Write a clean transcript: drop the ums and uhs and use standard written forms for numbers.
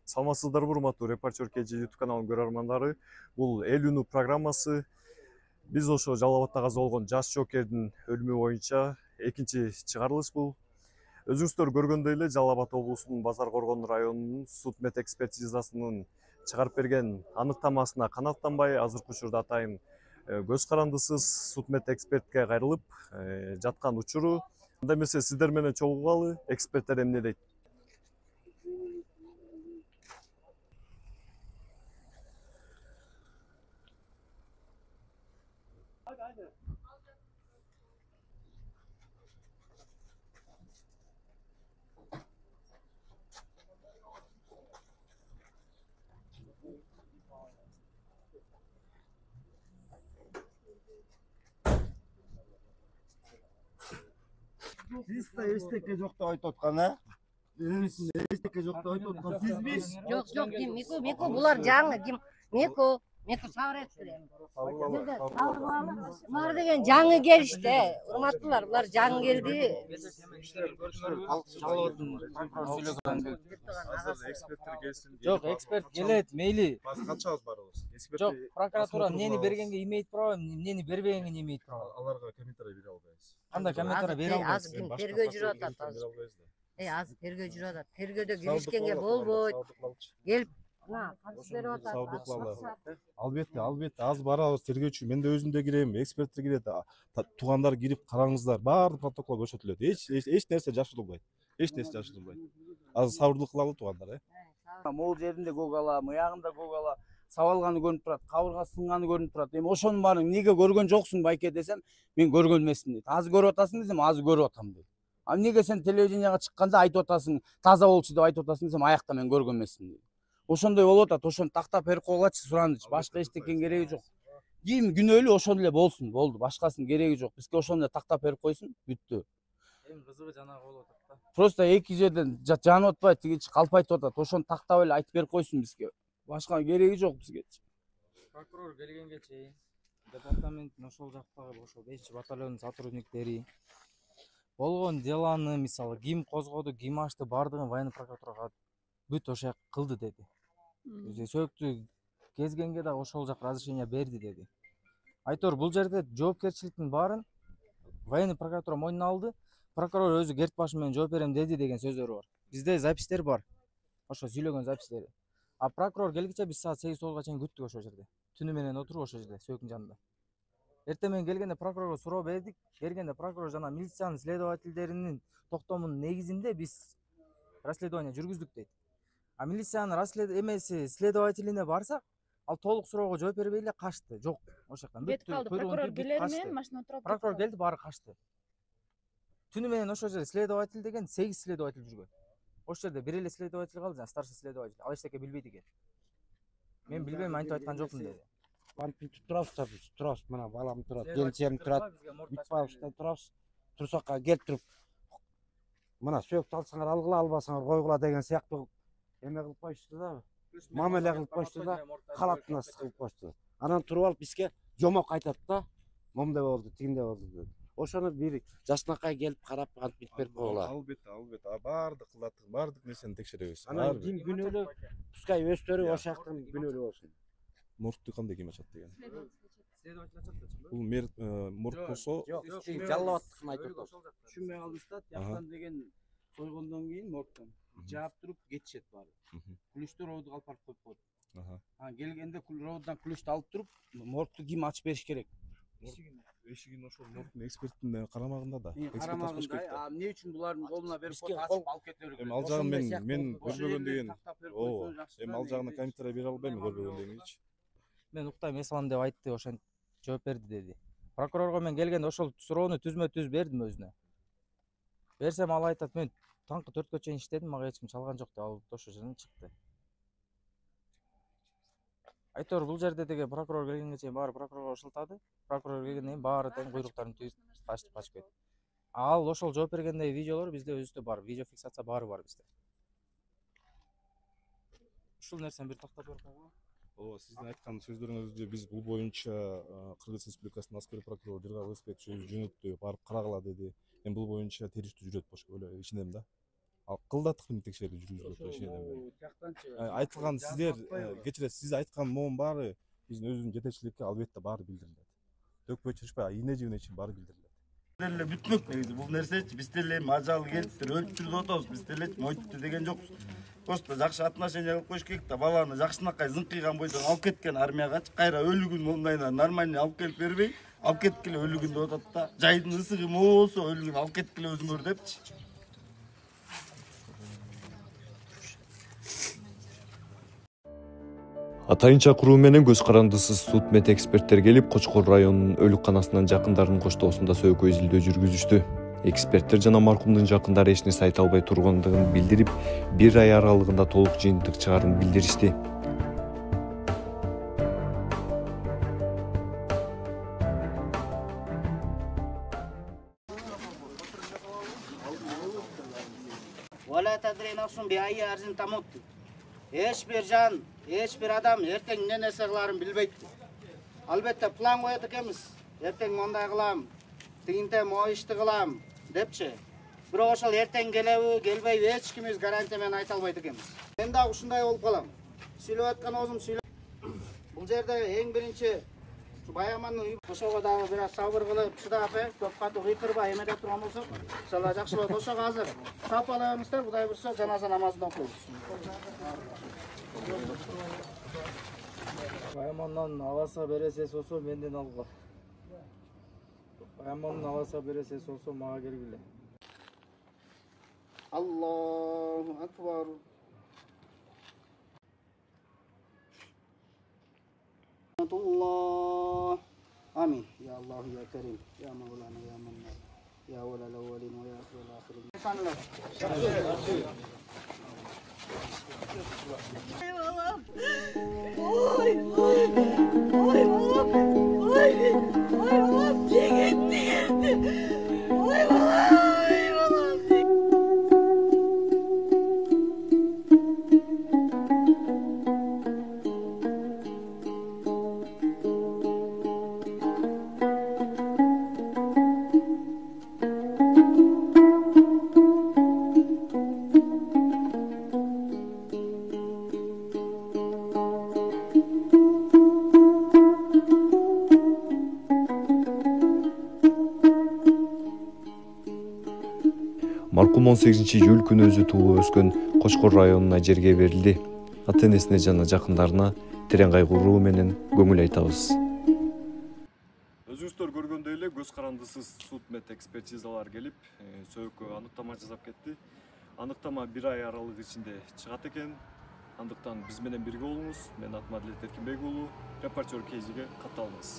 Саламатсыздарбы урматтуу Репортер КЖ YouTube каналынын көрөрмандары. Бул эл үнү программасы. Биз ошо Жалал Абадта каза болгон жаш жоокердин өлүмү боюнча экинчи чыгарылыш бул. Өзүңүздөр көргөндөй эле Жалал Абад облусунун Базар Коргон районунун суд мед экспертизасынын чыгарып берген аныктамасына канааттанбай, азыркы учурда атайын көз карандысыз суд мед экспертке кайрылып жаткан учуру. Анда эмесе сиздер менен чогулгалы, эксперттер эмне дейт? Siz de eşteke joktu ayıp otkan ha? Eşteke joktu ayıp otkan siz biz. Yok kim Miku bular жаңы kim Miku сабыр Bunlar деген жаңы келишти. Урматтуулар, булар жаңы келди. Жок, эксперт келет, мейли. Канчабыз барабыз? Жок, прокуратура эмнени бергенге имейт право, эмнени бербегенге имейт право. Аларга комментарий бере албайбыз. Кандай комментарий бере албайсыз? Азыр ким тергөө жүрүп атат азыр. Азыр тергөө жүрүп атат. Тергөөдө киришкенге болбойт. Келип катыш берип атат. Албетте, аз барабыз тергөөчү. Мен да өзүм да кирем, эксперттер кирет, туугандар кирип караңыздар. Баардык протокол көрсөтүлөт. Эч нерсе жашырылбайт. Азыр сабырдуулук кылалы туугандар, Могул жеринде көк ала, мыягында көк ала, сабалганы көрүнүп турат, кабыргасы сынганы көрүнүп турат. Эми ошонун баарын эмнеге көргөн жоксуң байке десем, мен көргөн эмесмин дейт. Аз көрүп атасың десем, аз көрүп атам дейт. А эмнеге сен телевиденияга чыкканда айтып атасың, таза болчу деп айтып атасың десем, аякта мен көргөн эмесмин дейт. Ошондой болуп атат, ошону тактап берип койгулачы суранычы, башка эчтекенин кереги жок. Ким күнөөлүү ошондой эле болсун, болду, башкасынын кереги жок. Бизге ошону эле тактап берип койсун, бүттү. Эң кызыгы жанагы болуп атат да. Просто эки жерден жанып атпай, тигичи калпайтып атат. Ошону тактап эле айтып берип койсун бизге. Башка кереги жок бизге. Прокурор келгенге чейин департаменттин ошол жактагы ошол 5-батальондун сотрудниктери болгон деланы, мисалы, ким козгоду, ким ачты, бардыгын военный прокуратурага бүт ошо кылды деди. Сөйктү кезгенге да ошол жак разрешение берди деди. Айтор, бул жерде жоопкерчиликтин баарын военный прокуратура мойнуна алды. Прокурор өзү керт башы менен жооп берем деди деген сөздөр бар. Бизде запистер бар. Ошо сүйлөгөн запистери. А прокурор келгиче биз саат 8-9га чейин күттүк ошол жерде. Түнү менен отуруп ошол жерде сөйктүн жанында. Эртең менен келгенде прокурорго суроо бердик. Бергенде прокурор жана милициянын следовательдеринин токтомунун негизинде биз расследование жүргүздүк дейт. А милициянын следователине барсак, ал толук суроого жооп бербей эле качты. Жок, ошол жактан. Бет калды. Прокурор келери менен машина отуруп. Прокурор келди, баары качты. Түнү менен ошол жерде следователь деген 8 следователь жүргөн. Ошол жерде бир эле следователь калды, жана старший следователь. Ал эчтеке билбейт экен. Мен билбейм, антип айткан жокмун деди. Банпинтип турабыз, биз турабыз, мына балам турат, келинчегим турат, Битбаевчтан турабыз. Турсакка келип туруп, мына сөйктү алсаңар алгыла, албасаңар койгула деген сыяктуу эме кылып коюшту да. Мамиле кылып коюшту да, халатына сыгып коюшту. Анан туруп алып бизге жомок айтат да, момундай болду, тигиндей болду деп. Ошону бир жашынакай келип карап антип берип койгула. Албетте. Баардык нерсени текшеребиз. Анан ким күнөөлүү, пускай өздөрү ошол жактан күнөөлүү болсун. Муртты кандай ким ачат деген. Следователь ачат да. Бул мурт болсо, Жок, Жалал Абадтыкын айтып атат. Түшүнбөй калдыбыз да, тияктан деген сойгондон кийин моргтон жаап туруп кетишет баары. Күлүштү роодуга алып барып коюп коет. Келгенде рооддан күлүштү алып туруп, моргту ким ачып бериш керек? эшигин ошол моргтун эксперттин карамагында да. Карамагында, эмне үчүн булардын колуна берип коюп ачып алып кетери керек? Эми ал жагын мен көрбөгөндөн кийин, эми ал жагына комментарий бере албайм көрбөгөндөн кийинчи. Мен уктайм, эс алам деп айтты, ошентип жооп берди деди. Прокурорго мен келгенде ошол суроону түзмө-түз бердим өзүнө. Берсем ал айтат, мен таңкы 4кө чейин иштедим, мага эч ким чалган жок деп ал ошол жерден чыкты. Айтор, бул жерде деген прокурор келгенге чейин баары прокурорго ошолтады. Прокурор келгенден кийин баары тең куйруктарын түйүп качып кетти. Ал ошол жооп бергендеги видеолор бизде өзүдө бар, видео фиксация баары бар бизде. Ушул нерсени бир тактап берип койгула. Ооба, сиздин айткан сөздөрүңүздү биз бул боюнча Кыргыз Республикасынын аскери прокурору Жыргал Ыспек жөнөттү, барып карагыла деди. Эми бул боюнча териштүү жүрөт болуш эле ишенем да. Ал кылдаттык менен текшерүү жүргүзүлүп атат ошол жерден. Айтылган сиздер кечиресиз, сиз айткан моунун баары биздин өзүбүздүн жетекчиликке албетте баары билдирилет. Төкпөй чырышпай ийне жибине чейин баары билдирилет. Деле бүтмөк негизи бул нерсечи. Биз деле ажалы келиптир, өлүп жүрүп атабыз. Биз деле мойтупту деген жокпуз. Просто жакшы отношение кылып коюш керек да. Баланы жакшынакай зыңкыйган бойдон алып кеткен армиягачы кайра өлүгүн мондайына нормально алып келип бербей, алып кеткиле өлүгүн деп атат да. Жайдын ысыгы моо болсо өлүгүн алып кеткиле өзүңөр депчи. Атайын чакыруу менен көз карандысыз судмед эксперттер келип, Кочкор районунун өлүкканасынан жакындарынын коштоосунда сөйкө изилдөө жүргүзүштү. Эксперттер жана маркумдун жакындары эч нерсе айта албай тургандыгын билдирип, 1 ай аралыгында толук жыйынтык чыгаарын билдиришти. Эч бир жан, эч бир адам эртең эмне нерсе кыларын билбейт. Албетте план коет экенбиз. Эртең мондай кылам, тигинте могу ишти кылам депчи. Бирок ошол эртең келеби, келбейби эч кимибиз гарантия менен айта албайт экенбиз. Мен дагы ушундай болуп калам. Сүйлөп аткан өзүм сүйлөп. Бул жерде эң биринчи Баямандын үйү ошого дагы бир аз сабыр кылып, чыдап, көп катуу кыйкырбай эмеде турган болсок, иншалла жакшы болот. Ошого азыр сапалайбыздар, Кудай буйрса жаназа намазын окуйбуз. Баямандан аласа бересес болсо менден алгыла. Баямандын аласа бересес болсо мага келгиле. Аллаху акбар. Allah. Amin. Ya Allah ya Kerim. Ya Mevlana ya Mannan. Ya Velal Evvelin ve Ya Velal Ahirin. Eyvallah. Oy oy. Oy oy. Oy. Oy oy. Gitti. Oy oy. Маркум 18-июль күнү өзү туулуп өскөн Кочкор районуна жерге берилди. Ата-энесине жана жакындарына терең кайгыруу менен көңүл айтабыз. Өзүңүздөр көргөндөй эле көз карандысыз судмед экспертизалар келип, сөйкө аныктама жасап кетти. Аныктама 1 ай аралыгы ичинде чыгат экен. Андыктан биз менен бирге болуңуз. Мен атым Адилет Эркинбек уулу, репортер KG катталыңыз.